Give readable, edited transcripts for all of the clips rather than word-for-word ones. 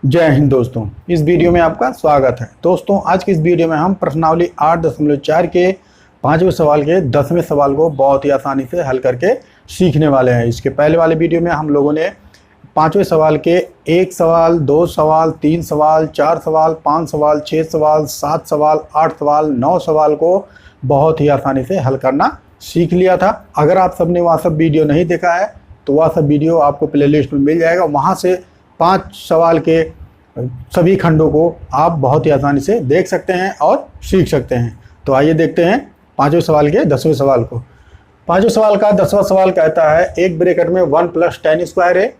जय हिंद दोस्तों, इस वीडियो में आपका स्वागत है। दोस्तों आज की इस वीडियो में हम प्रश्नावली 8.4 के 5वें सवाल के 10वें सवाल को बहुत ही आसानी से हल करके सीखने वाले हैं। इसके पहले वाले वीडियो में हम लोगों ने 5वें सवाल के 1 सवाल, 2 सवाल, 3 सवाल, 4 सवाल, 5 सवाल, 6 सवाल, 7 सवाल, 8 सवाल, 9 सवाल को बहुत ही आसानी से हल करना सीख लिया था। अगर आप सबने वह सब वीडियो नहीं देखा है तो वह सब वीडियो आपको प्लेलिस्ट में मिल जाएगा। वहाँ से 5 सवाल के सभी खंडों को आप बहुत ही आसानी से देख सकते हैं और सीख सकते हैं। तो आइए देखते हैं 5वें सवाल के 10वें सवाल को। 5वें सवाल का 10वां सवाल कहता है एक ब्रैकेट में 1 + tan स्क्वायर ए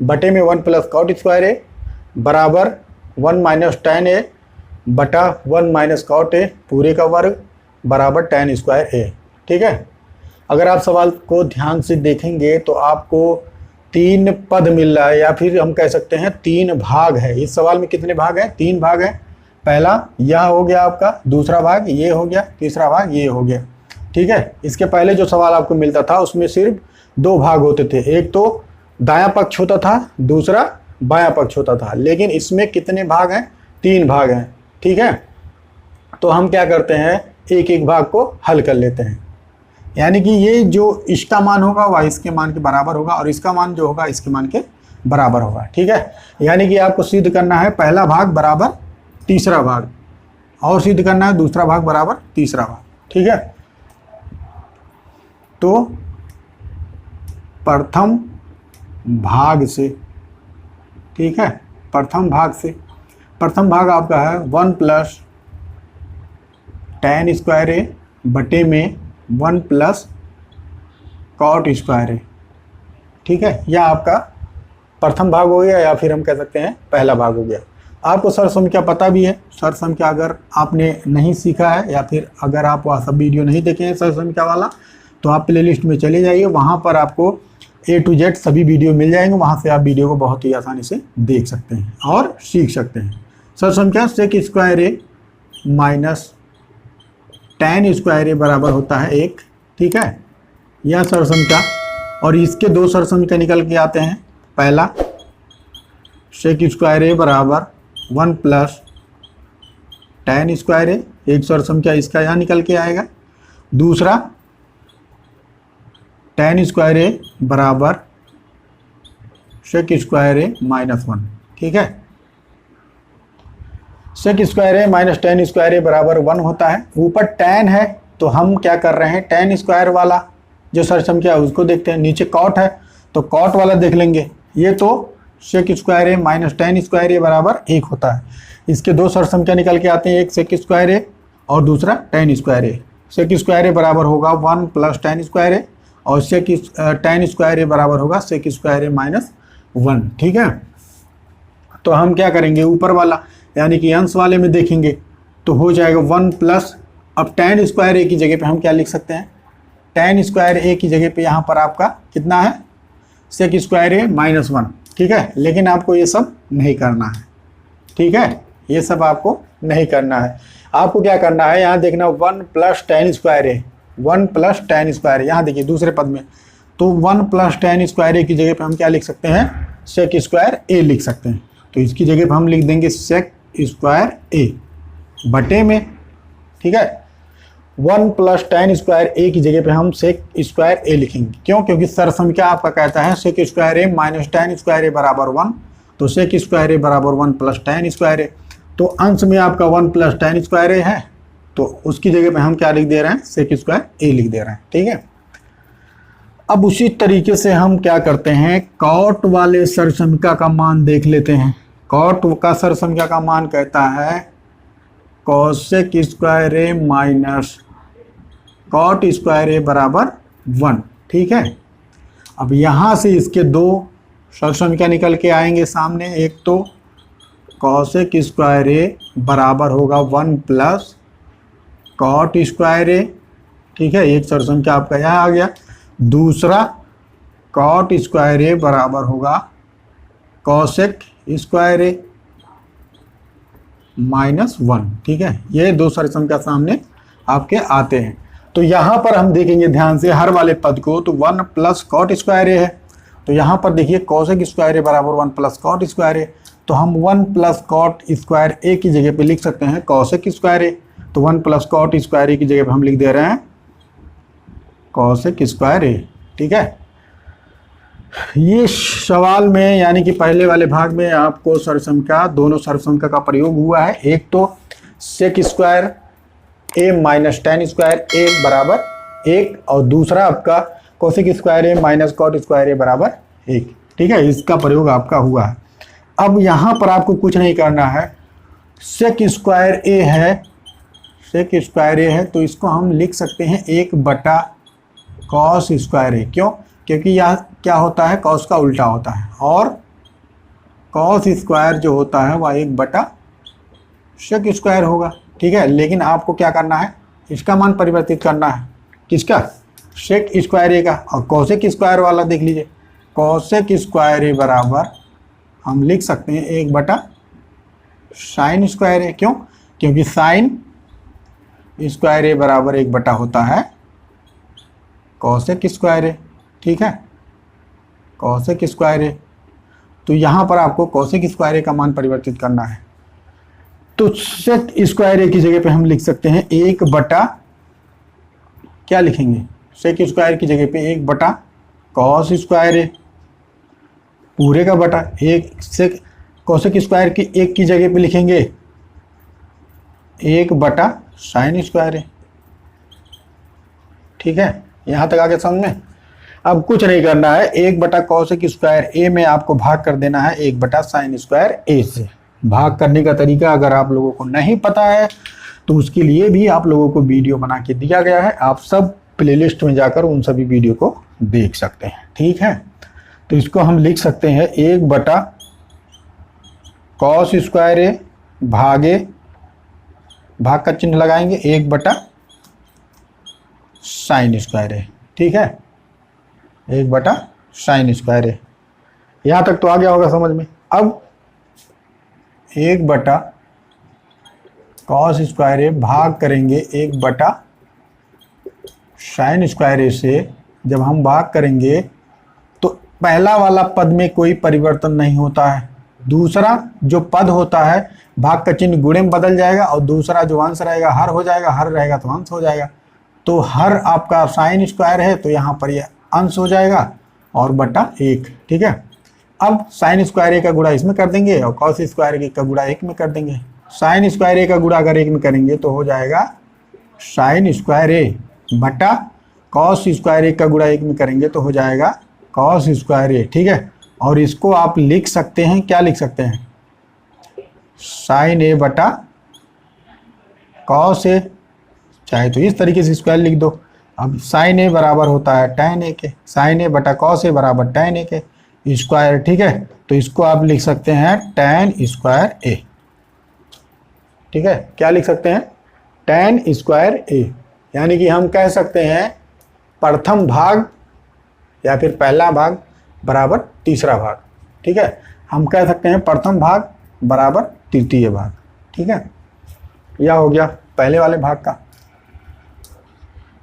बटे में 1 + cot स्क्वायर ए बराबर 1 - tan ए बटा 1 - cot ए पूरे का वर्ग बराबर tan स्क्वायर ए। ठीक है, अगर आप सवाल को ध्यान से देखेंगे तो आपको 3 पद मिल रहा है, या फिर हम कह सकते हैं 3 भाग है। इस सवाल में कितने भाग हैं? 3 भाग हैं। पहला यह हो गया आपका, दूसरा भाग ये हो गया, तीसरा भाग ये हो गया। ठीक है, इसके पहले जो सवाल आपको मिलता था उसमें सिर्फ 2 भाग होते थे, एक तो दायां पक्ष होता था, दूसरा बायां पक्ष होता था। लेकिन इसमें कितने भाग हैं? 3 भाग हैं। ठीक है, तो हम क्या करते हैं, एक एक भाग को हल कर लेते हैं। यानी कि ये जो इसका मान होगा वह इसके मान के बराबर होगा और इसका मान जो होगा इसके मान के बराबर होगा। ठीक है, यानी कि आपको सिद्ध करना है पहला भाग बराबर तीसरा भाग, और सिद्ध करना है दूसरा भाग बराबर तीसरा भाग। ठीक है, तो प्रथम भाग से, ठीक है, प्रथम भाग आपका है 1 + tan स्क्वायर ए बटे में 1 + cot स्क्वायर है। ठीक है, यह आपका प्रथम भाग हो गया, या फिर हम कह सकते हैं पहला भाग हो गया। आपको सरसंख्या पता भी है। सरसंख्या अगर आपने नहीं सीखा है, या फिर अगर आप वह सब वीडियो नहीं देखे हैं सरसंख्या वाला, तो आप प्लेलिस्ट में चले जाइए, वहाँ पर आपको A to Z सभी वीडियो मिल जाएंगे। वहाँ से आप वीडियो को बहुत ही आसानी से देख सकते हैं और सीख सकते हैं। सरसंख्या sec स्क्वायर ए माइनस tan स्क्वायर ए बराबर होता है 1। ठीक है, यह सरसंख्या, और इसके 2 सरसंख्या निकल के आते हैं। पहला sec स्क्वायर ए बराबर 1 + tan स्क्वायर ए, एक सरसंख्या इसका यहाँ निकल के आएगा। दूसरा tan स्क्वायर ए बराबर sec स्क्वायर ए -1। ठीक है, sec स्क्वायर ए माइनस tan स्क्वायर ए बराबर 1 होता है। ऊपर tan है तो हम क्या कर रहे हैं, tan स्क्वायर वाला जो सरसंख्या है उसको देखते हैं। नीचे cot है तो cot वाला देख लेंगे। ये तो sec स्क्वायर ए माइनस tan स्क्वायर ए बराबर 1 होता है। इसके 2 सरसंख्या निकल के आते हैं, एक sec स्क्वायर ए और दूसरा tan स्क्वायर ए। sec स्क्वायर ए बराबर होगा 1 + tan स्क्वायर ए, और tan स्क्वायर ए बराबर होगा sec स्क्वायर ए -1। ठीक है, तो हम क्या करेंगे, ऊपर वाला यानी कि अंश वाले में देखेंगे तो हो जाएगा 1 +, अब tan स्क्वायर ए की जगह पे हम क्या लिख सकते हैं, tan स्क्वायर ए की जगह पे यहाँ पर आपका कितना है, sec स्क्वायर ए -1। ठीक है, लेकिन आपको ये सब नहीं करना है। ठीक है, ये सब आपको नहीं करना है। आपको क्या करना है, यहाँ देखना 1 + tan स्क्वायर ए, 1 + tan स्क्वायर, यहाँ देखिए दूसरे पद में, तो 1 + tan स्क्वायर ए की जगह पे हम क्या लिख सकते हैं, sec स्क्वायर ए लिख सकते हैं। तो इसकी जगह पे हम लिख देंगे sec स्क्वायर ए बटे में, ठीक है, 1 + tan स्क्वायर ए की जगह पे हम sec स्क्वायर ए लिखेंगे। क्यों? क्योंकि सरसंख्या आपका कहता है sec स्क्वायर ए माइनस tan स्क्वायर ए बराबर 1, तो sec स्क्वायर ए बराबर 1 + tan स्क्वायर ए। तो अंश में आपका 1 + tan स्क्वायर ए है, तो उसकी जगह पे हम क्या लिख दे रहे हैं, sec स्क्वायर ए लिख दे रहे हैं। ठीक है, अब उसी तरीके से हम क्या करते हैं, cot वाले सरसंख्या का मान देख लेते हैं। cot का सरसंख्या का मान कहता है cosec स्क्वायर ए माइनस cot स्क्वायर ए बराबर 1। ठीक है, अब यहाँ से इसके 2 सरसंख्या निकल के आएंगे सामने। एक तो cosec स्क्वायर ए बराबर होगा 1 + cot स्क्वायर ए। ठीक है, एक सरसंख्या आपका यहाँ आ गया। दूसरा cot स्क्वायर ए बराबर होगा cosec स्क्वायर ए -1। ठीक है, ये 2 सरसंख्या सामने आपके आते हैं। तो यहाँ पर हम देखेंगे ध्यान से हर वाले पद को, तो 1 + cot स्क्वायर ए है, तो यहाँ पर देखिए cosec स्क्वायर ए बराबर 1 + cot स्क्वायर ए, तो हम 1 प्लस कॉट स्क्वायर ए की जगह पे लिख सकते हैं कॉसेक स्क्वायर ए। तो 1 प्लस कॉट स्क्वायर ए की जगह पे हम लिख दे रहे हैं कॉसेक स्क्वायर ए। ठीक है, ये सवाल में यानी कि पहले वाले भाग में आपको सर्वसंख्या, दोनों सर्वसंख्या का प्रयोग हुआ है। एक तो सेक स्क्वायर ए माइनस टेन स्क्वायर ए बराबर 1 और दूसरा आपका कोसेक स्क्वायर ए माइनस कॉट स्क्वायर ए बराबर 1। ठीक है, इसका प्रयोग आपका हुआ है। अब यहाँ पर आपको कुछ नहीं करना है, सेक स्क्वायर ए है, सेक स्क्वायर ए है तो इसको हम लिख सकते हैं 1 बटा कॉस स्क्वायर ए। क्यों? क्योंकि यह क्या होता है, कॉस का उल्टा होता है और कॉस स्क्वायर जो होता है वह 1 बटा सेक स्क्वायर होगा। ठीक है, लेकिन आपको क्या करना है, इसका मान परिवर्तित करना है। किसका? सेक स्क्वायर ए का। और कॉसेक स्क्वायर वाला देख लीजिए, कॉसेक स्क्वायर ए बराबर हम लिख सकते हैं 1 बटा साइन स्क्वायर ए। क्यों? क्योंकि साइन स्क्वायर ए बराबर 1 बटा होता है कॉसेक स्क्वायर ए। ठीक है, कॉसेक स्क्वायर ए। तो यहाँ पर आपको कॉसेक स्क्वायर ए का मान परिवर्तित करना है। तो सेक स्क्वायर ए की जगह पे हम लिख सकते हैं 1 बटा, क्या लिखेंगे, सेक स्क्वायर की जगह पे 1 बटा कॉस स्क्वायर ए पूरे का बटा 1 सेक कॉसेक स्क्वायर की 1 की जगह पे लिखेंगे 1 बटा साइन स्क्वायर ए। ठीक है, यहाँ तक आगे समझ में। अब कुछ नहीं करना है, 1 बटा कॉसेक स्क्वायर ए में आपको भाग कर देना है 1 बटा साइन स्क्वायर ए से। भाग करने का तरीका अगर आप लोगों को नहीं पता है तो उसके लिए भी आप लोगों को वीडियो बना के दिया गया है, आप सब प्लेलिस्ट में जाकर उन सभी वीडियो को देख सकते हैं। ठीक है, तो इसको हम लिख सकते हैं 1 बटा कॉस स्क्वायर ए भागे, भाग का चिन्ह लगाएंगे 1 बटा साइन स्क्वायर ए। ठीक है, 1 बटा साइन स्क्वायर ए। यहाँ तक तो आ गया होगा समझ में। अब 1 बटा कॉस स्क्वायर ए भाग करेंगे 1 बटा साइन स्क्वायर ए से। जब हम भाग करेंगे तो पहला वाला पद में कोई परिवर्तन नहीं होता है, दूसरा जो पद होता है भाग का चिन्ह गुणे में बदल जाएगा और दूसरा जो अंश रहेगा हर हो जाएगा, हर रहेगा तो अंश हो जाएगा। तो हर आपका साइन स्क्वायर है तो यहाँ पर यह अंश हो जाएगा और बटा 1। ठीक है, अब साइन स्क्वायर ए का गुणा इसमें कर देंगे और कॉस स्क्वायर ए का गुणा 1 में कर देंगे। साइन स्क्वायर ए का गुणा अगर 1 में करेंगे तो हो जाएगा साइन स्क्वायर ए बटा कॉस स्क्वायर ए का गुणा 1 में करेंगे तो हो जाएगा कॉस स्क्वायर ए। ठीक है, और इसको आप लिख सकते हैं, क्या लिख सकते हैं, साइन ए बटा कॉस ए, चाहे तो इस तरीके से स्क्वायर लिख दो। अब साइन ए बराबर होता है tan ए के, साइन ए बटा कॉस ए बराबर tan ए के स्क्वायर। ठीक है, तो इसको आप लिख सकते हैं tan स्क्वायर ए। ठीक है, क्या लिख सकते हैं, tan स्क्वायर ए। यानी कि हम कह सकते हैं प्रथम भाग या फिर पहला भाग बराबर तीसरा भाग। ठीक है, हम कह सकते हैं प्रथम भाग बराबर तृतीय भाग। ठीक है, यह हो गया पहले वाले भाग का।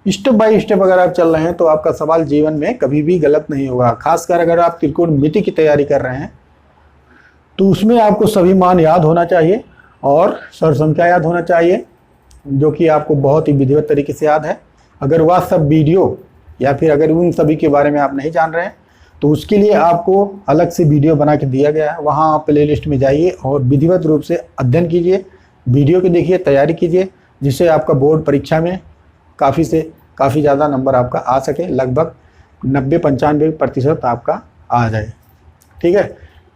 स्टेप बाय स्टेप अगर आप चल रहे हैं तो आपका सवाल जीवन में कभी भी गलत नहीं होगा। खासकर अगर आप त्रिकोणमिति की तैयारी कर रहे हैं तो उसमें आपको सभी मान याद होना चाहिए और सर्वसंख्या याद होना चाहिए, जो कि आपको बहुत ही विधिवत तरीके से याद है। अगर वह सब वीडियो या फिर अगर उन सभी के बारे में आप नहीं जान रहे हैं तो उसके लिए आपको अलग से वीडियो बना के दिया गया है। वहाँ आप प्ले लिस्ट में जाइए और विधिवत रूप से अध्ययन कीजिए, वीडियो को देखिए, तैयारी कीजिए, जिससे आपका बोर्ड परीक्षा में काफ़ी से काफ़ी ज़्यादा नंबर आपका आ सके, लगभग 90-95% आपका आ जाए। ठीक है,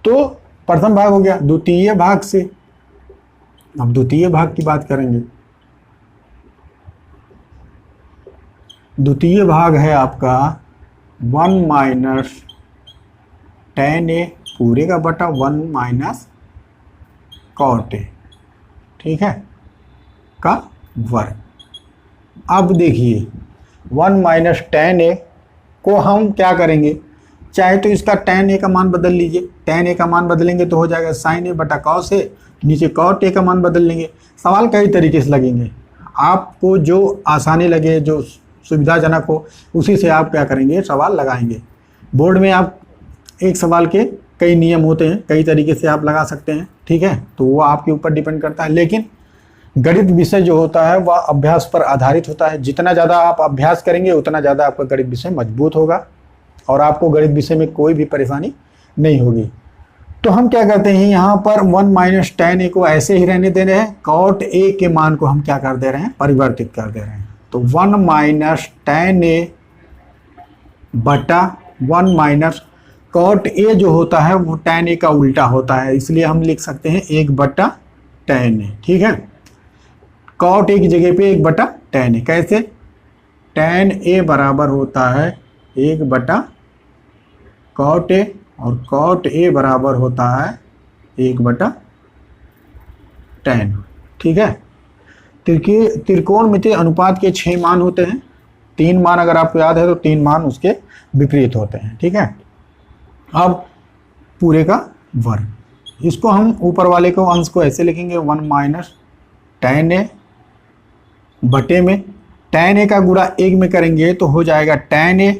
तो प्रथम भाग हो गया। द्वितीय भाग से अब द्वितीय भाग की बात करेंगे। द्वितीय भाग है आपका 1 माइनस tan ए पूरे का बटा 1 माइनस कॉट ए। ठीक है, का वर्ग। अब देखिए 1 माइनस tan ए को हम क्या करेंगे, चाहे तो इसका tan ए का मान बदल लीजिए, tan ए का मान बदलेंगे तो हो जाएगा sin ए बटा cos ए, नीचे cot ए का मान बदल लेंगे। सवाल कई तरीके से लगेंगे, आपको जो आसानी लगे, जो सुविधाजनक हो, उसी से आप क्या करेंगे, सवाल लगाएंगे। बोर्ड में आप एक सवाल के कई नियम होते हैं, कई तरीके से आप लगा सकते हैं, ठीक है। तो वो आपके ऊपर डिपेंड करता है, लेकिन गणित विषय जो होता है वह अभ्यास पर आधारित होता है। जितना ज़्यादा आप अभ्यास करेंगे उतना ज़्यादा आपका गणित विषय मजबूत होगा और आपको गणित विषय में कोई भी परेशानी नहीं होगी। तो हम क्या करते हैं, यहाँ पर 1 माइनस tan a को ऐसे ही रहने दे रहे हैं, cot a के मान को हम क्या कर दे रहे हैं, परिवर्तित कर दे रहे हैं। तो 1 माइनस tan a बटा 1 माइनस cot a जो होता है वो tan a का उल्टा होता है, इसलिए हम लिख सकते हैं 1 बटा tan a, ठीक है। cot a की जगह पे 1 बटा tan a, कैसे, tan a बराबर होता है 1 बटा cot a और cot a बराबर होता है 1 बटा tan, ठीक है। त्रिकोणमितीय अनुपात के 6 मान होते हैं, 3 मान अगर आपको याद है तो 3 मान उसके विपरीत होते हैं, ठीक है। अब पूरे का वर्ग, इसको हम ऊपर वाले को अंश को ऐसे लिखेंगे 1 माइनस tan a बटे में tan a का गुणा 1 में करेंगे तो हो जाएगा tan a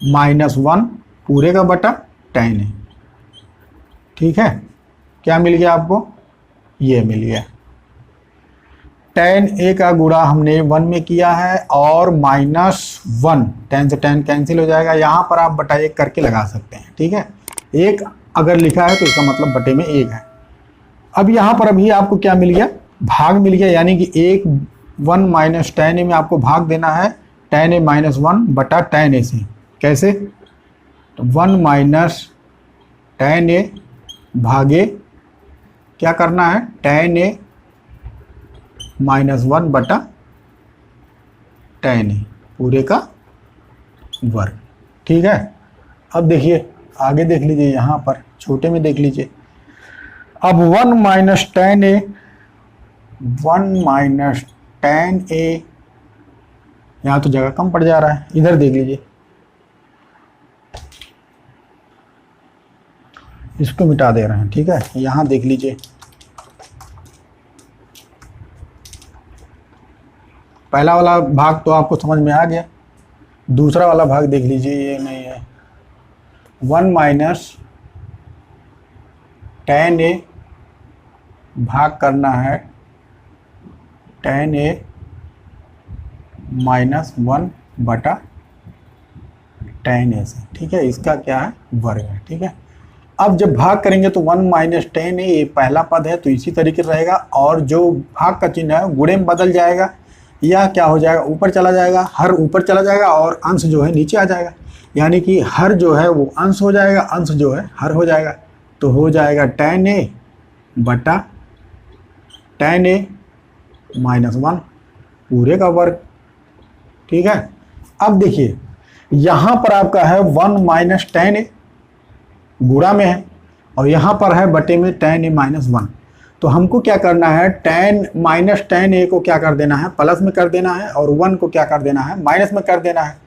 माइनस 1 पूरे का बटा tan a, ठीक है। क्या मिल गया आपको, ये मिल गया। tan a का गुणा हमने 1 में किया है और -1, tan से tan कैंसिल हो जाएगा, यहाँ पर आप बटा 1 करके लगा सकते हैं, ठीक है। 1 अगर लिखा है तो इसका मतलब बटे में 1 है। अब यहाँ पर अभी आपको क्या मिल गया, भाग मिल गया, यानी कि 1 माइनस tan a में आपको भाग देना है tan a माइनस 1 बटा tan a से, कैसे, तो 1 माइनस tan a भागे क्या करना है tan a माइनस 1 बटा tan a पूरे का वर्ग, ठीक है। अब देखिए आगे देख लीजिए, यहाँ पर छोटे में देख लीजिए। अब 1 minus tan a, 1 minus tan a, यहाँ तो जगह कम पड़ जा रहा है, इधर देख लीजिए, इसको मिटा दे रहे हैं, ठीक है। यहाँ देख लीजिए, पहला वाला भाग तो आपको समझ में आ गया, दूसरा वाला भाग देख लीजिए, ये नहीं है। 1 माइनस tan a भाग करना है tan a माइनस 1 बटा tan a से, ठीक है। इसका क्या है, वर्ग है, ठीक है। अब जब भाग करेंगे तो 1 माइनस tan a ये पहला पद है तो इसी तरीके से रहेगा, और जो भाग का चिन्ह है गुणे में बदल जाएगा, या क्या हो जाएगा, ऊपर चला जाएगा, हर ऊपर चला जाएगा और अंश जो है नीचे आ जाएगा, यानी कि हर जो है वो अंश हो जाएगा, अंश जो है हर हो जाएगा। तो हो जाएगा tan a बटा tan a माइनस 1 पूरे का वर्ग, ठीक है। अब देखिए यहाँ पर आपका है 1 माइनस tan a गुणा में है और यहाँ पर है बटे में tan a माइनस 1। तो हमको क्या करना है, tan माइनस tan a को क्या कर देना है, प्लस में कर देना है, और 1 को क्या कर देना है, माइनस में कर देना है।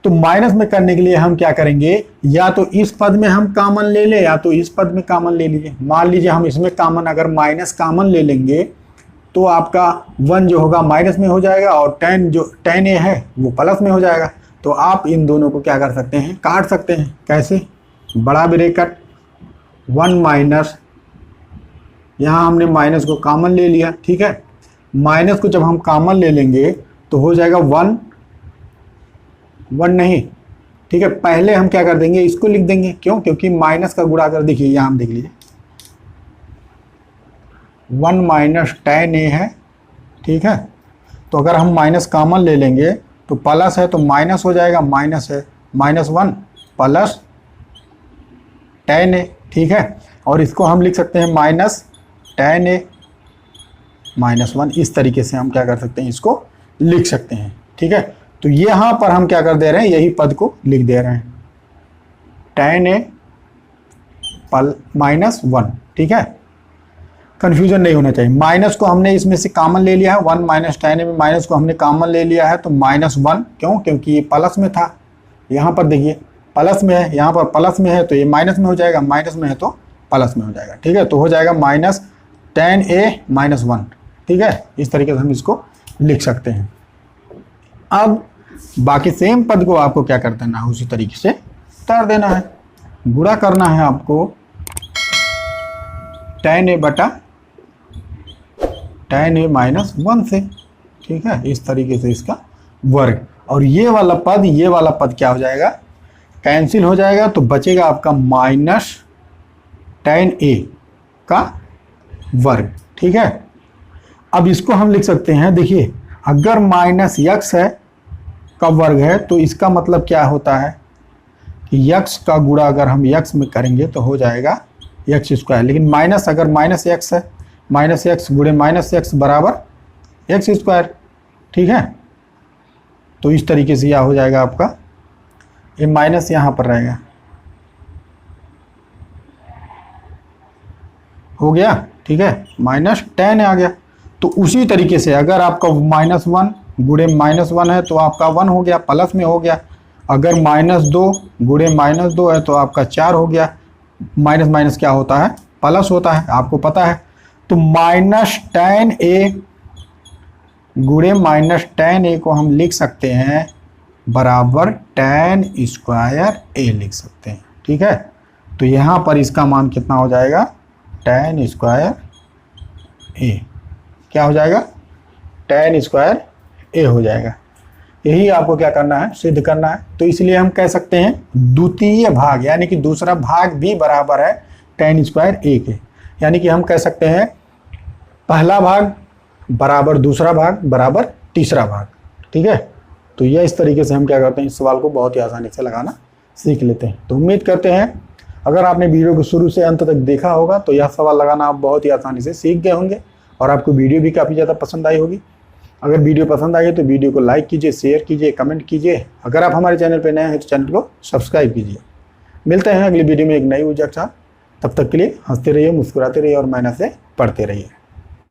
तो माइनस में करने के लिए हम क्या करेंगे, या तो इस पद में हम कॉमन ले लें या तो इस पद में कॉमन ले लीजिए। मान लीजिए हम इसमें कॉमन अगर माइनस कॉमन ले लेंगे तो आपका 1 जो होगा माइनस में हो जाएगा और tan a है वो प्लस में हो जाएगा। तो आप इन दोनों को क्या कर सकते हैं, काट सकते हैं, कैसे, बड़ा ब्रैकेट 1 माइनस, यहाँ हमने माइनस को कॉमन ले लिया, ठीक है। माइनस को जब हम कॉमन ले लेंगे तो हो जाएगा 1 नहीं, ठीक है। पहले हम क्या कर देंगे, इसको लिख देंगे, क्यों, क्योंकि माइनस का गुणा कर, देखिए यहाँ हम देख लीजिए 1 माइनस tan a है, ठीक है। तो अगर हम माइनस कॉमन ले लेंगे तो प्लस है तो माइनस हो जाएगा, माइनस है -1 प्लस tan a, ठीक है। और इसको हम लिख सकते हैं माइनस tan a माइनस 1, इस तरीके से हम क्या कर सकते हैं, इसको लिख सकते हैं, ठीक है। तो यहाँ पर हम क्या कर दे रहे हैं, यही पद को लिख दे रहे हैं tan a माइनस 1, ठीक है। कन्फ्यूजन नहीं होना चाहिए। माइनस को हमने इसमें से कॉमन ले लिया है, 1 माइनस tan a में माइनस को हमने कॉमन ले लिया है तो -1, क्यों, क्योंकि ये प्लस में था, यहाँ पर देखिए प्लस में है, यहाँ पर प्लस में है तो ये माइनस में हो जाएगा, माइनस में है तो प्लस में हो जाएगा, ठीक है। तो हो जाएगा माइनस tan a माइनस 1, ठीक है। इस तरीके से हम इसको लिख सकते हैं। अब बाकी सेम पद को आपको क्या कर देना है, उसी तरीके से उतार देना है, गुणा करना है आपको tan a बटा tan a माइनस 1 से, ठीक है, इस तरीके से इसका वर्ग। और ये वाला पद क्या हो जाएगा, कैंसिल हो जाएगा, तो बचेगा आपका माइनस tan a का वर्ग, ठीक है। अब इसको हम लिख सकते हैं, देखिए अगर माइनस x है का वर्ग है तो इसका मतलब क्या होता है कि x का गुणा अगर हम x में करेंगे तो हो जाएगा x स्क्वायर, लेकिन माइनस अगर माइनस x है, माइनस x गुणे माइनस x बराबर x स्क्वायर, ठीक है। तो इस तरीके से यह हो जाएगा आपका, ये माइनस यहाँ पर रहेगा, हो गया, ठीक है, माइनस tan आ गया। तो उसी तरीके से अगर आपका -1 गुणे -1 है तो आपका 1 हो गया, प्लस में हो गया। अगर -2 गुणे -2 है तो आपका 4 हो गया। माइनस माइनस क्या होता है, प्लस होता है, आपको पता है। तो माइनस tan a गुणे माइनस tan a को हम लिख सकते हैं बराबर tan स्क्वायर a लिख सकते हैं, ठीक है। तो यहाँ पर इसका मान कितना हो जाएगा, tan स्क्वायर a, क्या हो जाएगा, tan स्क्वायर a हो जाएगा। यही आपको क्या करना है, सिद्ध करना है। तो इसलिए हम कह सकते हैं द्वितीय भाग यानी कि दूसरा भाग भी बराबर है tan स्क्वायर a के, यानी कि हम कह सकते हैं पहला भाग बराबर दूसरा भाग बराबर तीसरा भाग, ठीक है। तो यह इस तरीके से हम क्या करते हैं, इस सवाल को बहुत ही आसानी से लगाना सीख लेते हैं। तो उम्मीद करते हैं अगर आपने वीडियो को शुरू से अंत तक देखा होगा तो यह सवाल लगाना आप बहुत ही आसानी से सीख गए होंगे और आपको वीडियो भी काफ़ी ज़्यादा पसंद आई होगी। अगर वीडियो पसंद आई है तो वीडियो को लाइक कीजिए, शेयर कीजिए, कमेंट कीजिए। अगर आप हमारे चैनल पर नए हैं तो चैनल को सब्सक्राइब कीजिए। मिलते हैं अगली वीडियो में एक नई ऊर्जा के साथ, तब तक के लिए हंसते रहिए, मुस्कुराते रहिए और मेहनत से पढ़ते रहिए।